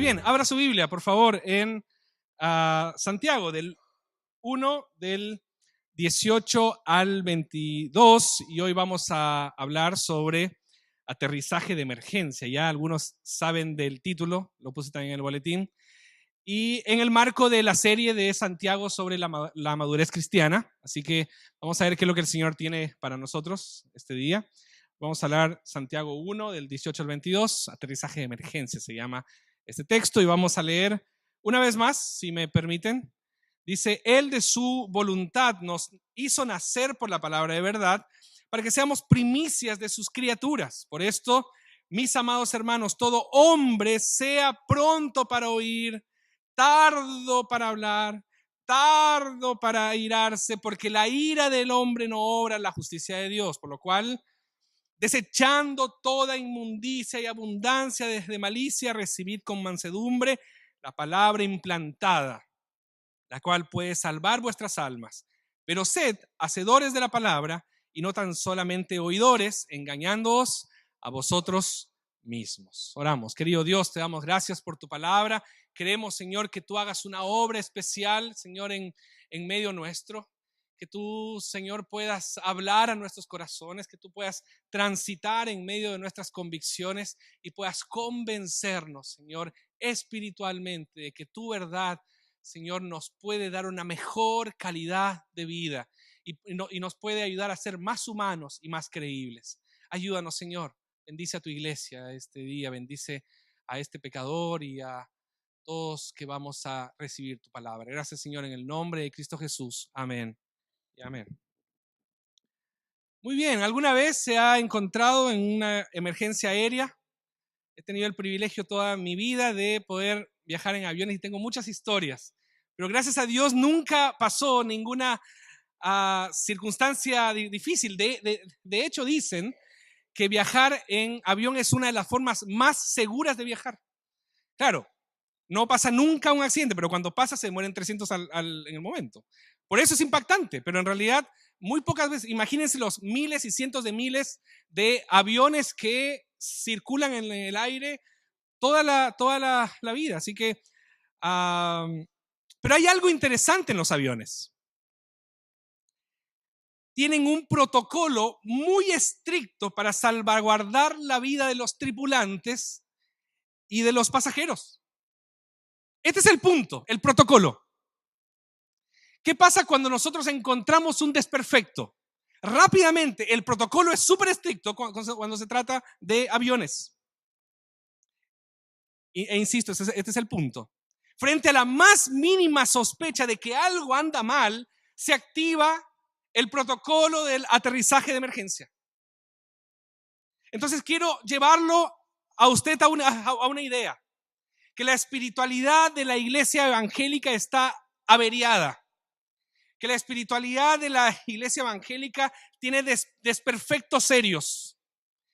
bien, abra su Biblia, por favor, en Santiago, del 1, del 18 al 22, y hoy vamos a hablar sobre aterrizaje de emergencia. Ya algunos saben del título, lo puse también en el boletín, y en el marco de la serie de Santiago sobre la madurez cristiana. Así que vamos a ver qué es lo que el Señor tiene para nosotros este día. Vamos a hablar Santiago 1, del 18 al 22, aterrizaje de emergencia se llama este texto, y vamos a leer una vez más, si me permiten. Dice: Él de su voluntad nos hizo nacer por la palabra de verdad, para que seamos primicias de sus criaturas. Por esto, mis amados hermanos, todo hombre sea pronto para oír, tardo para hablar, tardo para airarse, porque la ira del hombre no obra la justicia de Dios. Por lo cual, desechando toda inmundicia y abundancia desde malicia, recibid con mansedumbre la palabra implantada, la cual puede salvar vuestras almas. Pero sed hacedores de la palabra y no tan solamente oidores, engañándoos a vosotros mismos. Oramos. Querido Dios, te damos gracias por tu palabra. Queremos, Señor, que tú hagas una obra especial, Señor, en medio nuestro. Que tú, Señor, puedas hablar a nuestros corazones, que tú puedas transitar en medio de nuestras convicciones y puedas convencernos, Señor, espiritualmente de que tu verdad, Señor, nos puede dar una mejor calidad de vida y nos puede ayudar a ser más humanos y más creíbles. Ayúdanos, Señor. Bendice a tu iglesia este día, bendice a este pecador y a todos que vamos a recibir tu palabra. Gracias, Señor, en el nombre de Cristo Jesús. Amén y amén. Muy bien, ¿alguna vez se ha encontrado en una emergencia aérea? He tenido el privilegio toda mi vida de poder viajar en aviones y tengo muchas historias, pero gracias a Dios nunca pasó ninguna circunstancia difícil. De hecho, dicen que viajar en avión es una de las formas más seguras de viajar. Claro, no pasa nunca un accidente, pero cuando pasa se mueren 300 en el momento. Por eso es impactante, pero en realidad muy pocas veces. Imagínense los miles y cientos de miles de aviones que circulan en el aire toda la vida. Así que, pero hay algo interesante en los aviones. Tienen un protocolo muy estricto para salvaguardar la vida de los tripulantes y de los pasajeros. Este es el punto, el protocolo. ¿Qué pasa cuando nosotros encontramos un desperfecto? Rápidamente, el protocolo es súper estricto cuando se trata de aviones. E insisto, este es el punto. Frente a la más mínima sospecha de que algo anda mal, se activa el protocolo del aterrizaje de emergencia. Entonces quiero llevarlo a usted a una idea, que la espiritualidad de la iglesia evangélica está averiada, que la espiritualidad de la iglesia evangélica tiene desperfectos serios.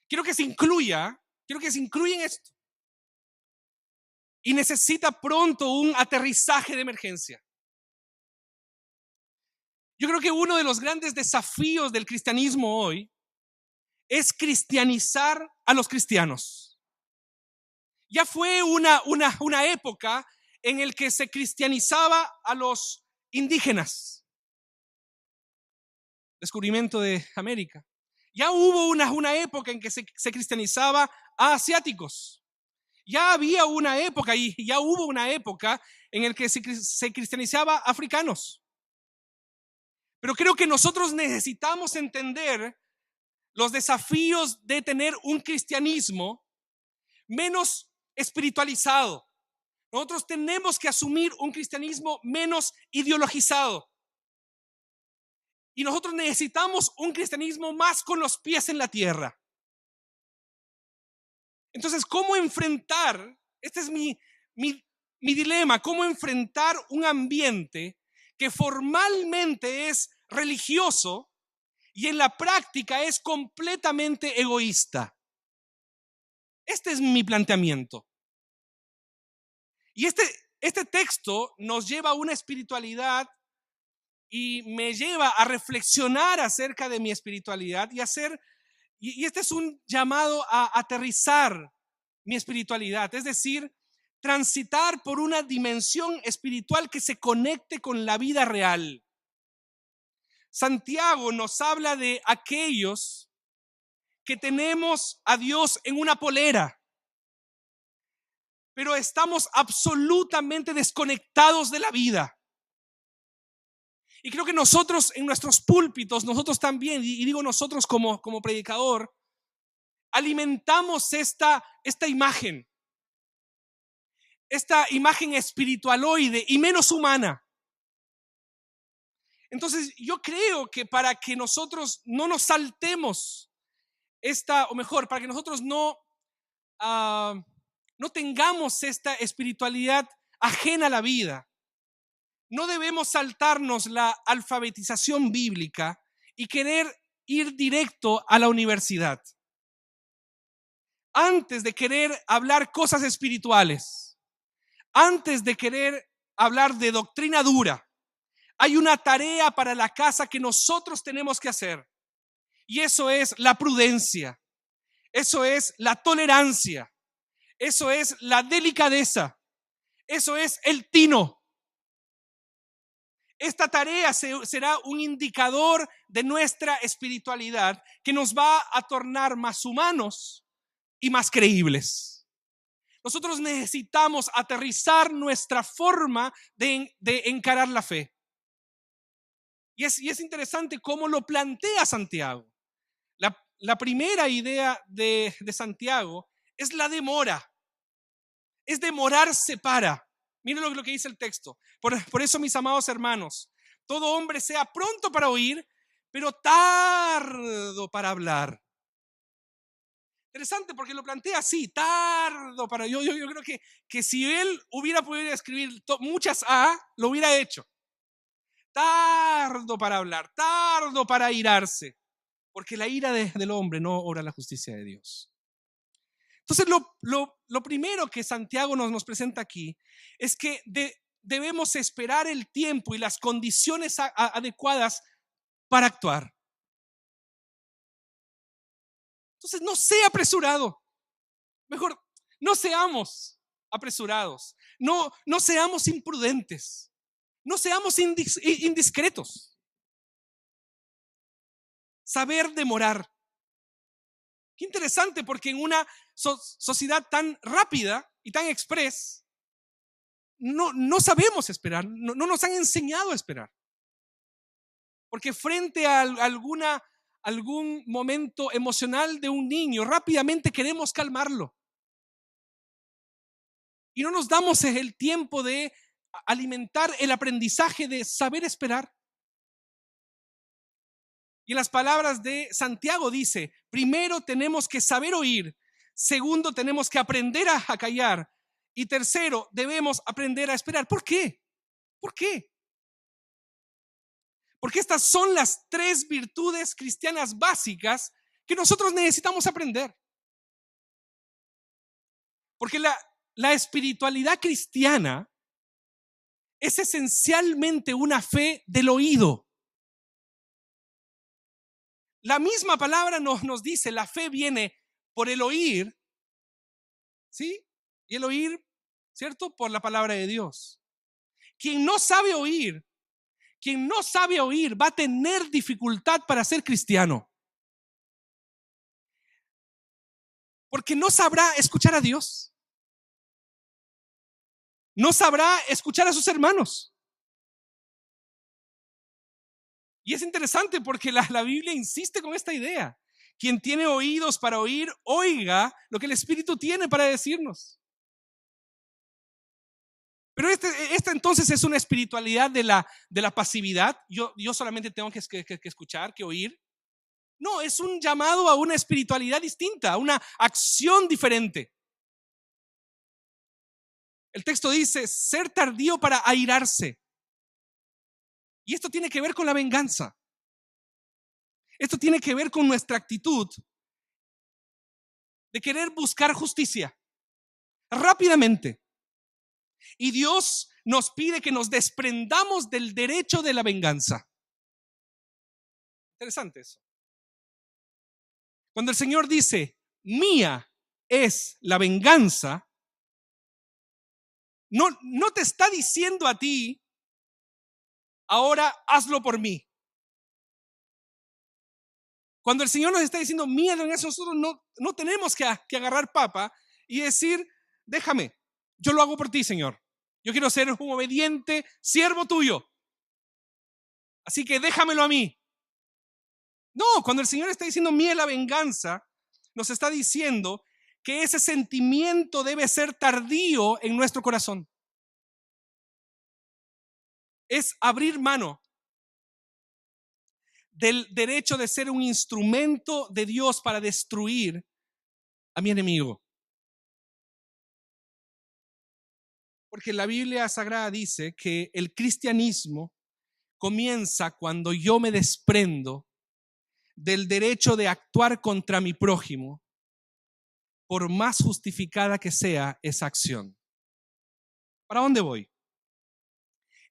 Quiero que se incluya en esto. Y necesita pronto un aterrizaje de emergencia. Yo creo que uno de los grandes desafíos del cristianismo hoy es cristianizar a los cristianos. Ya fue una época en la que se cristianizaba a los indígenas. Descubrimiento de América. Ya hubo una época en que se cristianizaba a asiáticos. Ya había una época y ya hubo una época en la que se cristianizaba a africanos. Pero creo que nosotros necesitamos entender los desafíos de tener un cristianismo menos espiritualizado. Nosotros tenemos que asumir un cristianismo menos ideologizado. Y nosotros necesitamos un cristianismo más con los pies en la tierra. Entonces, ¿cómo enfrentar? Este es mi dilema. ¿Cómo enfrentar un ambiente que formalmente es religioso y en la práctica es completamente egoísta? Este es mi planteamiento. Y este texto nos lleva a una espiritualidad y me lleva a reflexionar acerca de mi espiritualidad y este es un llamado a aterrizar mi espiritualidad, es decir, transitar por una dimensión espiritual que se conecte con la vida real. Santiago nos habla de aquellos que tenemos a Dios en una polera, pero estamos absolutamente desconectados de la vida. Y creo que nosotros en nuestros púlpitos, nosotros también, y digo nosotros como predicador, alimentamos esta imagen espiritualoide y menos humana. Entonces yo creo que para que nosotros no nos saltemos para que nosotros no tengamos esta espiritualidad ajena a la vida, no debemos saltarnos la alfabetización bíblica y querer ir directo a la universidad. Antes de querer hablar cosas espirituales, antes de querer hablar de doctrina dura, hay una tarea para la casa que nosotros tenemos que hacer. Y eso es la prudencia, eso es la tolerancia, eso es la delicadeza, eso es el tino. Esta tarea será un indicador de nuestra espiritualidad que nos va a tornar más humanos y más creíbles. Nosotros necesitamos aterrizar nuestra forma de encarar la fe. Y es interesante cómo lo plantea Santiago. La primera idea de Santiago es la demora. Es demorarse para. Miren lo que dice el texto. Por eso, mis amados hermanos, todo hombre sea pronto para oír, pero tardo para hablar. Interesante porque lo plantea así, tardo para. Yo creo que si él hubiera podido escribir muchas A, lo hubiera hecho. Tardo para hablar, tardo para airarse, porque la ira del hombre no obra la justicia de Dios. Entonces, lo primero que Santiago nos presenta aquí es que debemos esperar el tiempo y las condiciones adecuadas para actuar. Entonces, no sea apresurado. Mejor, no seamos apresurados. No seamos imprudentes. No seamos indiscretos. Saber demorar. Qué interesante, porque en una sociedad tan rápida y tan express, no sabemos esperar, no nos han enseñado a esperar. Porque frente a algún momento emocional de un niño, rápidamente queremos calmarlo. Y no nos damos el tiempo de alimentar el aprendizaje de saber esperar. Y en las palabras de Santiago dice, primero tenemos que saber oír, segundo tenemos que aprender a callar y tercero debemos aprender a esperar. ¿Por qué? ¿Por qué? Porque estas son las 3 virtudes cristianas básicas que nosotros necesitamos aprender. Porque la espiritualidad cristiana es esencialmente una fe del oído. La misma palabra nos dice, la fe viene por el oír, ¿sí? Y el oír, ¿cierto? Por la palabra de Dios. Quien no sabe oír va a tener dificultad para ser cristiano. Porque no sabrá escuchar a Dios. No sabrá escuchar a sus hermanos. Y es interesante porque la Biblia insiste con esta idea. Quien tiene oídos para oír, oiga lo que el Espíritu tiene para decirnos. Pero esta entonces es una espiritualidad de la pasividad. Yo solamente tengo que escuchar, que oír. No, es un llamado a una espiritualidad distinta, a una acción diferente. El texto dice, ser tardío para airarse. Y esto tiene que ver con la venganza. Esto tiene que ver con nuestra actitud de querer buscar justicia rápidamente. Y Dios nos pide que nos desprendamos del derecho de la venganza. Interesante eso. Cuando el Señor dice, mía es la venganza, no te está diciendo a ti, ahora hazlo por mí. Cuando el Señor nos está diciendo, miedo en eso, nosotros no tenemos que agarrar papa y decir, déjame, yo lo hago por ti, Señor. Yo quiero ser un obediente siervo tuyo. Así que déjamelo a mí. No, cuando el Señor está diciendo, mía la venganza, nos está diciendo que ese sentimiento debe ser tardío en nuestro corazón. Es abrir mano del derecho de ser un instrumento de Dios para destruir a mi enemigo. Porque la Biblia Sagrada dice que el cristianismo comienza cuando yo me desprendo del derecho de actuar contra mi prójimo, por más justificada que sea esa acción. ¿Para dónde voy?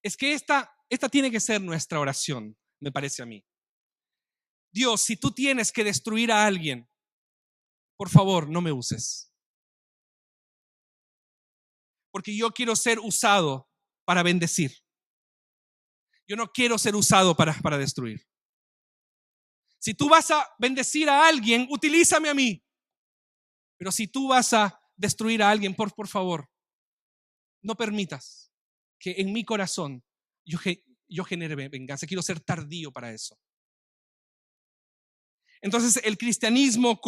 Es que esta tiene que ser nuestra oración, me parece a mí. Dios, si tú tienes que destruir a alguien, por favor, no me uses. Porque yo quiero ser usado para bendecir. Yo no quiero ser usado para destruir. Si tú vas a bendecir a alguien, utilízame a mí. Pero si tú vas a destruir a alguien, por favor, no permitas que en mi corazón yo genere venganza. Quiero ser tardío para eso. Entonces el cristianismo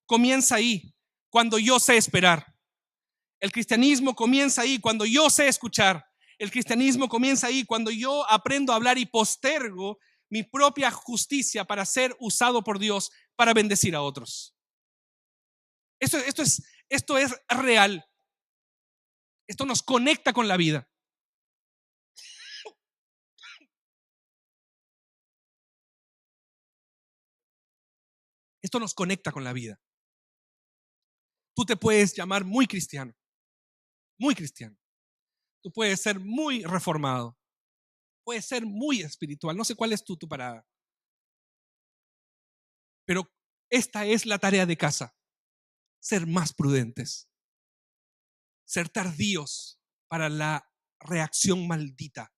comienza ahí, cuando yo sé esperar. El cristianismo comienza ahí, cuando yo sé escuchar. El cristianismo comienza ahí, cuando yo aprendo a hablar y postergo mi propia justicia para ser usado por Dios para bendecir a otros. Esto es real. Esto nos conecta con la vida. Esto nos conecta con la vida. Tú te puedes llamar muy cristiano. Muy cristiano. Tú puedes ser muy reformado. Puedes ser muy espiritual. No sé cuál es tu parada. Pero esta es la tarea de casa. Ser más prudentes. Ser tardíos para la reacción maldita.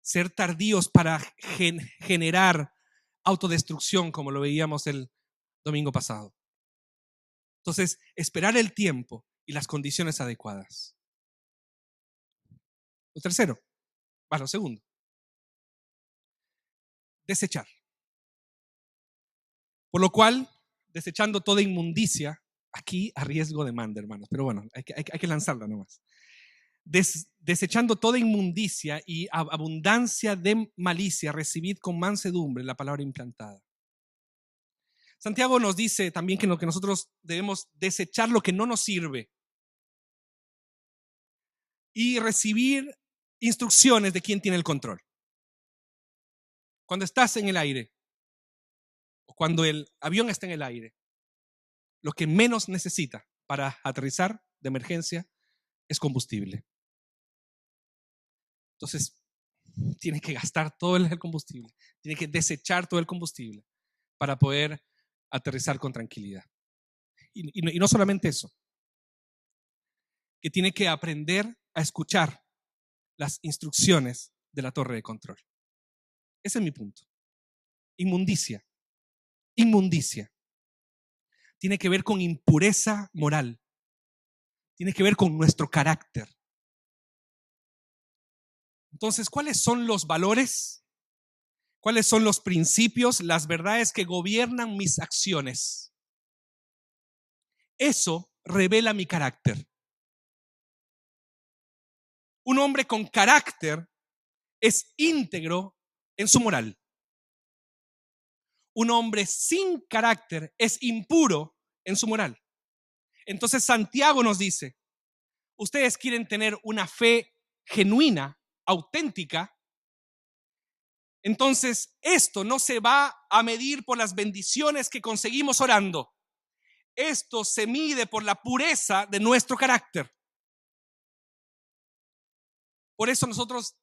Ser tardíos para generar autodestrucción, como lo veíamos el domingo pasado. Entonces, esperar el tiempo y las condiciones adecuadas. Lo tercero, lo segundo, desechar. Por lo cual, desechando toda inmundicia, aquí a riesgo de manda, hermanos, pero bueno, hay que lanzarla nomás. Desechando toda inmundicia y abundancia de malicia, recibid con mansedumbre la palabra implantada. Santiago nos dice también que nosotros debemos desechar lo que no nos sirve y recibir instrucciones de quien tiene el control. Cuando estás en el aire o cuando el avión está en el aire, lo que menos necesita para aterrizar de emergencia es combustible. Entonces, tiene que gastar todo el combustible, tiene que desechar todo el combustible para poder aterrizar con tranquilidad. Y no solamente eso, que tiene que aprender a escuchar las instrucciones de la torre de control. Ese es mi punto. Inmundicia. Inmundicia. Tiene que ver con impureza moral. Tiene que ver con nuestro carácter. Entonces, ¿cuáles son los valores? ¿Cuáles son los principios, las verdades que gobiernan mis acciones? Eso revela mi carácter. Un hombre con carácter es íntegro en su moral. Un hombre sin carácter es impuro en su moral. Entonces Santiago nos dice, ustedes quieren tener una fe genuina, auténtica, entonces esto no se va a medir por las bendiciones que conseguimos orando. Esto se mide por la pureza de nuestro carácter. Por eso nosotros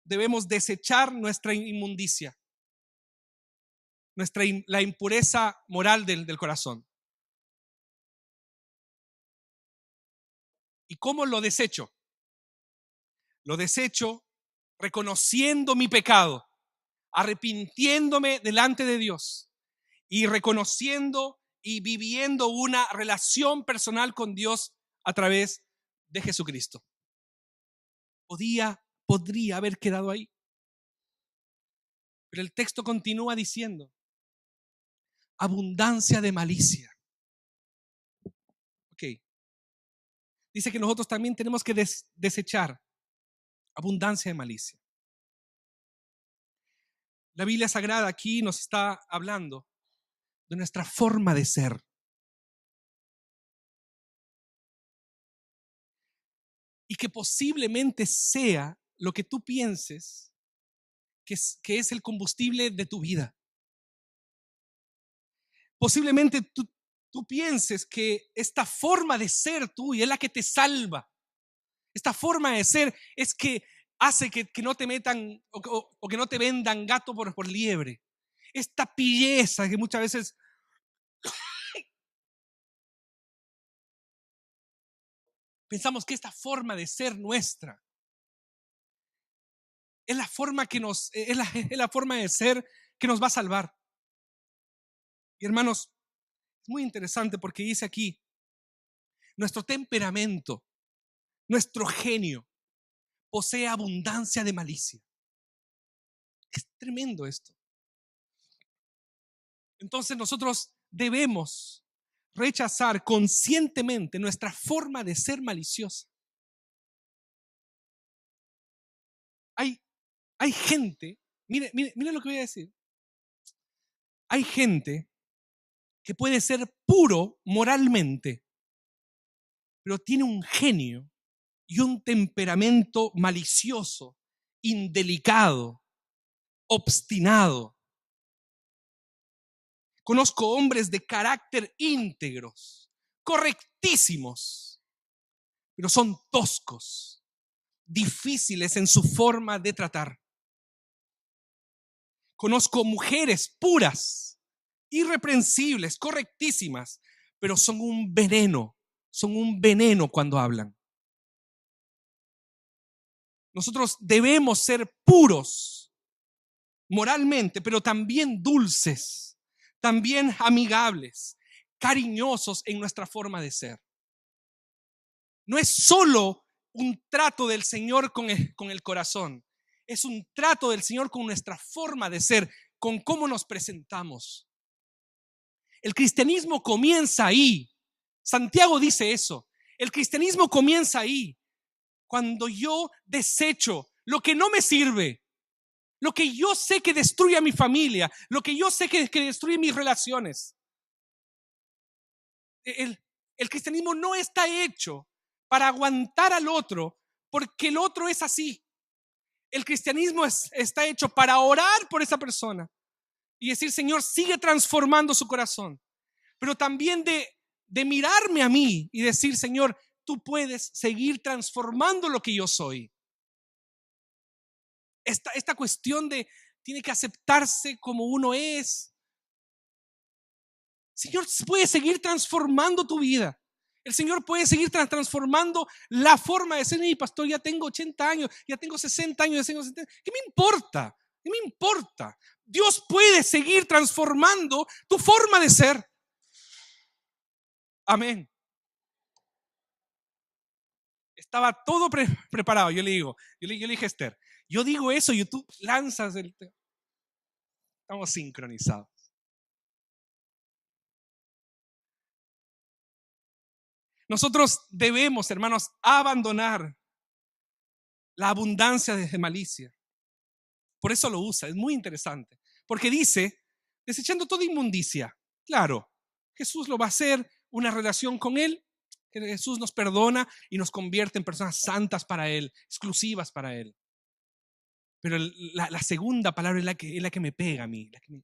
debemos desechar nuestra inmundicia, la impureza moral del corazón. ¿Y cómo lo desecho? Lo desecho reconociendo mi pecado, arrepintiéndome delante de Dios y reconociendo y viviendo una relación personal con Dios a través de Jesucristo. Podría haber quedado ahí. Pero el texto continúa diciendo, abundancia de malicia. Ok. Dice que nosotros también tenemos que desechar abundancia de malicia. La Biblia Sagrada aquí nos está hablando de nuestra forma de ser. Y que posiblemente sea lo que tú pienses que es el combustible de tu vida. Posiblemente tú pienses que esta forma de ser tuya es la que te salva. Esta forma de ser es que hace que no te metan o que no te vendan gato por liebre. Esta pilleza que muchas veces pensamos que esta forma de ser nuestra es la forma es la forma de ser que nos va a salvar. Y hermanos, es muy interesante porque dice aquí, nuestro temperamento, nuestro genio, posee abundancia de malicia. Es tremendo esto. Entonces nosotros debemos rechazar conscientemente nuestra forma de ser maliciosa. Hay gente, mire lo que voy a decir. Hay gente que puede ser puro moralmente, pero tiene un genio y un temperamento malicioso, indelicado, obstinado. Conozco hombres de carácter íntegros, correctísimos, pero son toscos, difíciles en su forma de tratar. Conozco mujeres puras, irreprensibles, correctísimas, pero son un veneno cuando hablan. Nosotros debemos ser puros moralmente, pero también dulces, también amigables, cariñosos en nuestra forma de ser. No es solo un trato del Señor con el corazón, es un trato del Señor con nuestra forma de ser, con cómo nos presentamos. El cristianismo comienza ahí. Santiago dice eso. El cristianismo comienza ahí, cuando yo desecho lo que no me sirve, lo que yo sé que destruye a mi familia, lo que yo sé que destruye mis relaciones. El cristianismo no está hecho para aguantar al otro porque el otro es así. El cristianismo está hecho para orar por esa persona y decir, Señor, sigue transformando su corazón. Pero también de mirarme a mí y decir, Señor, tú puedes seguir transformando lo que yo soy. Esta cuestión de tiene que aceptarse como uno es. Señor puede seguir transformando tu vida. El Señor puede seguir transformando la forma de ser. Mi pastor, ya tengo 80 años, ya tengo 60 años, ya tengo 70. ¿Qué me importa? ¿Qué me importa? Dios puede seguir transformando tu forma de ser. Amén. Estaba todo preparado. Yo le dije a Esther, yo digo eso y tú lanzas el tema. Estamos sincronizados. Nosotros debemos, hermanos, abandonar la abundancia de malicia. Por eso lo usa, es muy interesante. Porque dice, desechando toda inmundicia. Claro, Jesús lo va a hacer, una relación con Él, que Jesús nos perdona y nos convierte en personas santas para Él, exclusivas para Él. Pero la segunda palabra es la que me pega a mí, la que me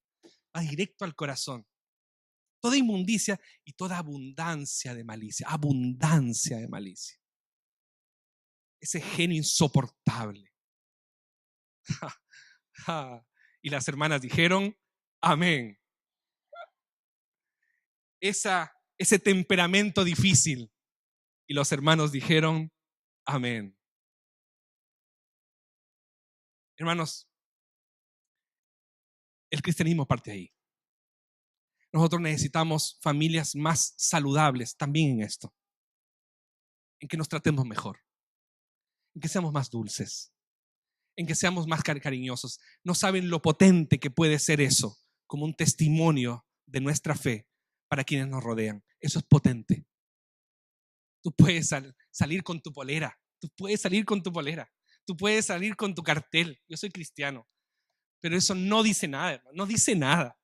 va directo al corazón. Toda inmundicia y toda abundancia de malicia. Abundancia de malicia. Ese genio insoportable. Y las hermanas dijeron, amén. Ese temperamento difícil. Y los hermanos dijeron, amén. Hermanos, el cristianismo parte ahí. Nosotros necesitamos familias más saludables también en esto. En que nos tratemos mejor. En que seamos más dulces. En que seamos más cariñosos. No saben lo potente que puede ser eso, como un testimonio de nuestra fe para quienes nos rodean. Eso es potente. Tú puedes salir con tu polera. Tú puedes salir con tu polera. Tú puedes salir con tu cartel. Yo soy cristiano. Pero eso no dice nada, hermano. No dice nada.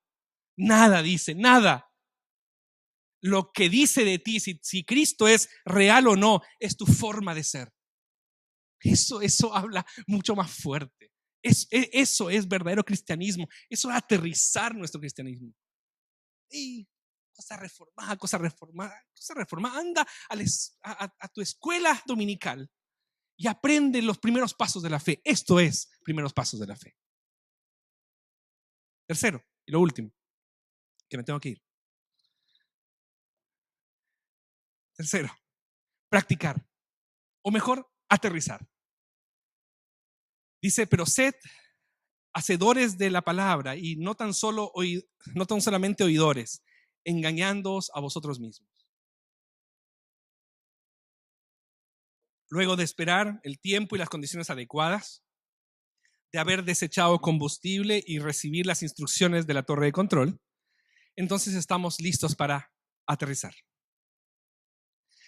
Nada dice, nada. Lo que dice de ti, si Cristo es real o no, es tu forma de ser. Eso habla mucho más fuerte. Eso es verdadero cristianismo. Eso es aterrizar nuestro cristianismo. Y cosa reformada. Anda a tu escuela dominical y aprende los primeros pasos de la fe. Esto es primeros pasos de la fe. Tercero, y lo último, que me tengo que ir. Tercero, practicar, o mejor, aterrizar. Dice, pero sed hacedores de la palabra y no tan solamente oidores, engañándoos a vosotros mismos. Luego de esperar el tiempo y las condiciones adecuadas, de haber desechado combustible y recibir las instrucciones de la torre de control, entonces estamos listos para aterrizar.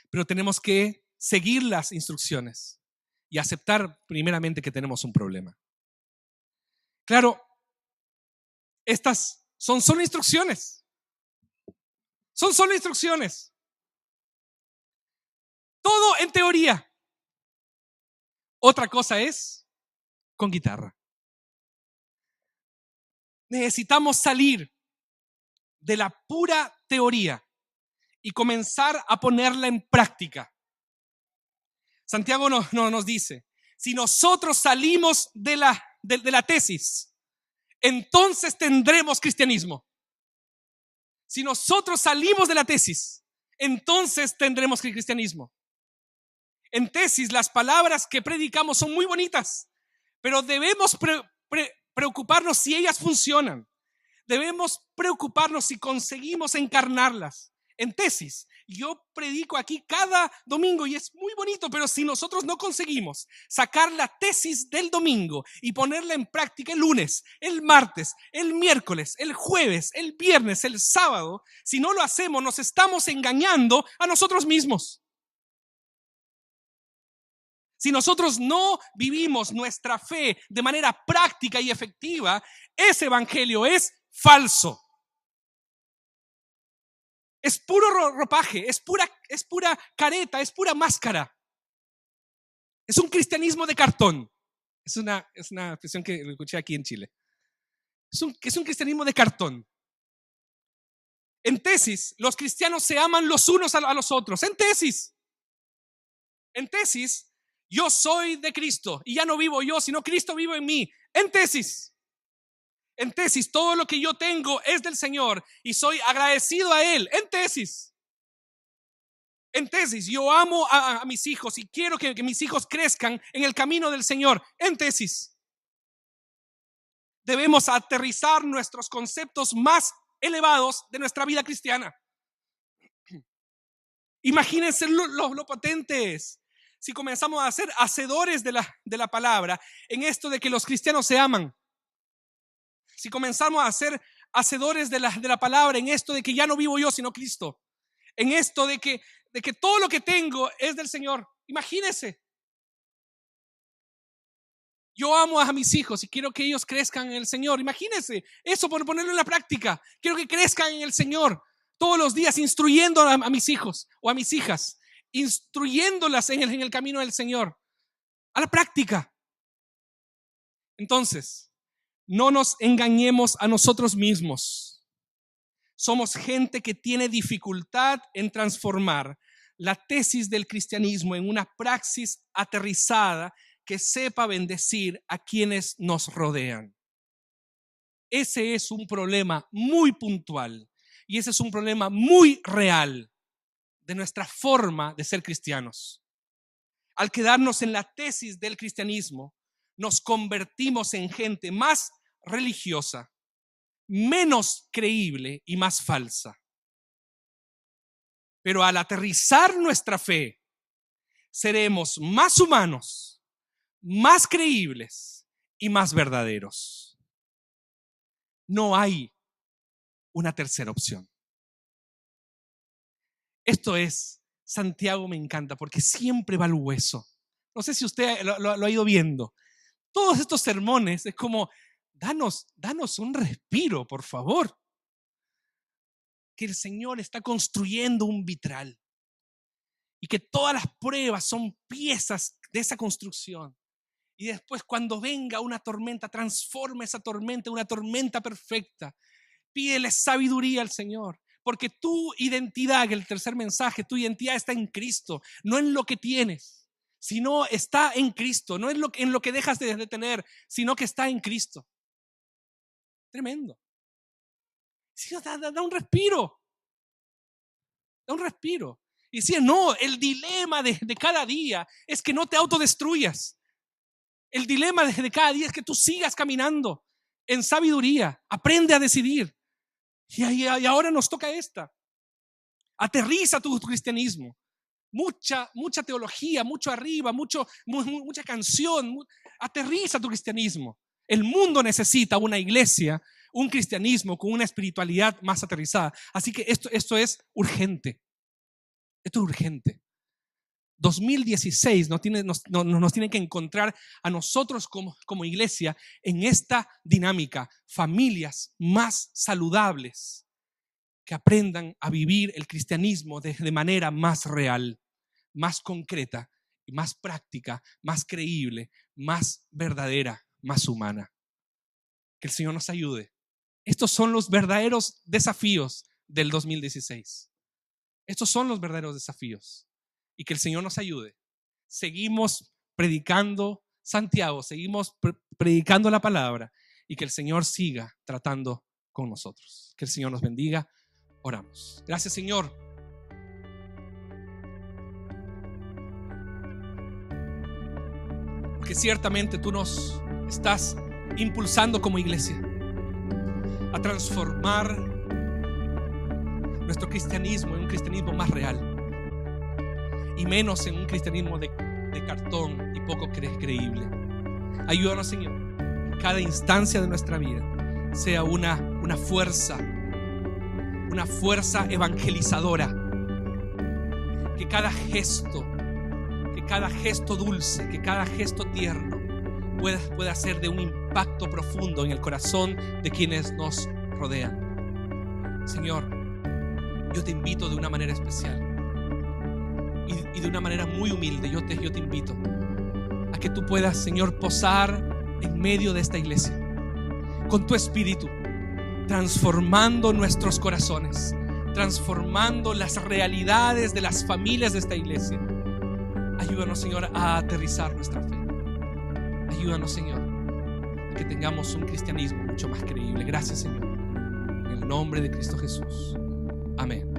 Pero tenemos que seguir las instrucciones y aceptar primeramente que tenemos un problema. Claro, estas son solo instrucciones. Son solo instrucciones. Todo en teoría. Otra cosa es con guitarra. Necesitamos salir de la pura teoría y comenzar a ponerla en práctica. Santiago nos dice, si nosotros salimos de la tesis, entonces tendremos cristianismo. Si nosotros salimos de la tesis, entonces tendremos cristianismo. En tesis, las palabras que predicamos son muy bonitas, pero debemos preocuparnos si ellas funcionan. Debemos preocuparnos si conseguimos encarnarlas. En tesis, yo predico aquí cada domingo y es muy bonito, pero si nosotros no conseguimos sacar la tesis del domingo y ponerla en práctica el lunes, el martes, el miércoles, el jueves, el viernes, el sábado, si no lo hacemos, nos estamos engañando a nosotros mismos. Si nosotros no vivimos nuestra fe de manera práctica y efectiva, ese evangelio es falso. Es puro ropaje, es pura careta, es pura máscara. Es un cristianismo de cartón. Es una expresión que escuché aquí en Chile. Es un cristianismo de cartón. En tesis, los cristianos se aman los unos a los otros. En tesis, yo soy de Cristo y ya no vivo yo, sino Cristo vive en mí. En tesis, todo lo que yo tengo es del Señor y soy agradecido a Él. En tesis, yo amo a mis hijos y quiero que mis hijos crezcan en el camino del Señor. En tesis, debemos aterrizar nuestros conceptos más elevados de nuestra vida cristiana. Imagínense lo potente es si comenzamos a ser hacedores de la palabra en esto de que los cristianos se aman. Si comenzamos a ser hacedores de la palabra en esto de que ya no vivo yo sino Cristo, en esto de que todo lo que tengo es del Señor. Imagínense, yo amo a mis hijos y quiero que ellos crezcan en el Señor. Imagínense eso, por ponerlo en la práctica. Quiero que crezcan en el Señor todos los días, instruyendo a mis hijos o a mis hijas, instruyéndolas en el camino del Señor, a la práctica. Entonces, no nos engañemos a nosotros mismos. Somos gente que tiene dificultad en transformar la tesis del cristianismo en una praxis aterrizada que sepa bendecir a quienes nos rodean. Ese es un problema muy puntual y ese es un problema muy real de nuestra forma de ser cristianos. Al quedarnos en la tesis del cristianismo, nos convertimos en gente más religiosa, menos creíble y más falsa. Pero al aterrizar nuestra fe, seremos más humanos, más creíbles y más verdaderos. No hay una tercera opción. Esto es, Santiago me encanta porque siempre va al hueso. No sé si usted lo ha ido viendo. Todos estos sermones es como, danos un respiro, por favor. Que el Señor está construyendo un vitral y que todas las pruebas son piezas de esa construcción. Y después cuando venga una tormenta, transforma esa tormenta en una tormenta perfecta. Pídele sabiduría al Señor, porque tu identidad, el tercer mensaje, tu identidad está en Cristo, no en lo que tienes, sino está en Cristo, no en lo que dejas de tener, sino que está en Cristo. Tremendo. Sí, da un respiro. Da un respiro. Y decía, no, el dilema de cada día es que no te autodestruyas. El dilema de cada día es que tú sigas caminando en sabiduría. Aprende a decidir. Y ahora nos toca esta. Aterriza tu cristianismo. Mucha teología, mucho arriba, mucha canción. Aterriza tu cristianismo. El mundo necesita una iglesia, un cristianismo con una espiritualidad más aterrizada. Así que esto es urgente. Esto es urgente. 2016 nos tiene que encontrar a nosotros como iglesia en esta dinámica. Familias más saludables que aprendan a vivir el cristianismo de manera más real, más concreta y más práctica, más creíble, más verdadera, más humana. Que el Señor nos ayude. Estos son los verdaderos desafíos del 2016. Estos son los verdaderos desafíos. Y que el Señor nos ayude. Seguimos predicando Santiago, seguimos predicando la palabra y que el Señor siga tratando con nosotros. Que el Señor nos bendiga. Oramos. Gracias, Señor. Porque ciertamente tú nos estás impulsando como iglesia a transformar nuestro cristianismo en un cristianismo más real y menos en un cristianismo de cartón y poco creíble. Ayúdanos, Señor, que cada instancia de nuestra vida sea una fuerza evangelizadora, que cada gesto dulce, que cada gesto tierno pueda ser de un impacto profundo en el corazón de quienes nos rodean. Señor, yo te invito de una manera especial y de una manera muy humilde. Yo te invito a que tú puedas, Señor, posar en medio de esta iglesia con tu espíritu, transformando nuestros corazones, transformando las realidades de las familias de esta iglesia. Ayúdanos, Señor, a aterrizar nuestra fe. Ayúdanos, Señor, a que tengamos un cristianismo mucho más creíble. Gracias, Señor. En el nombre de Cristo Jesús. Amén.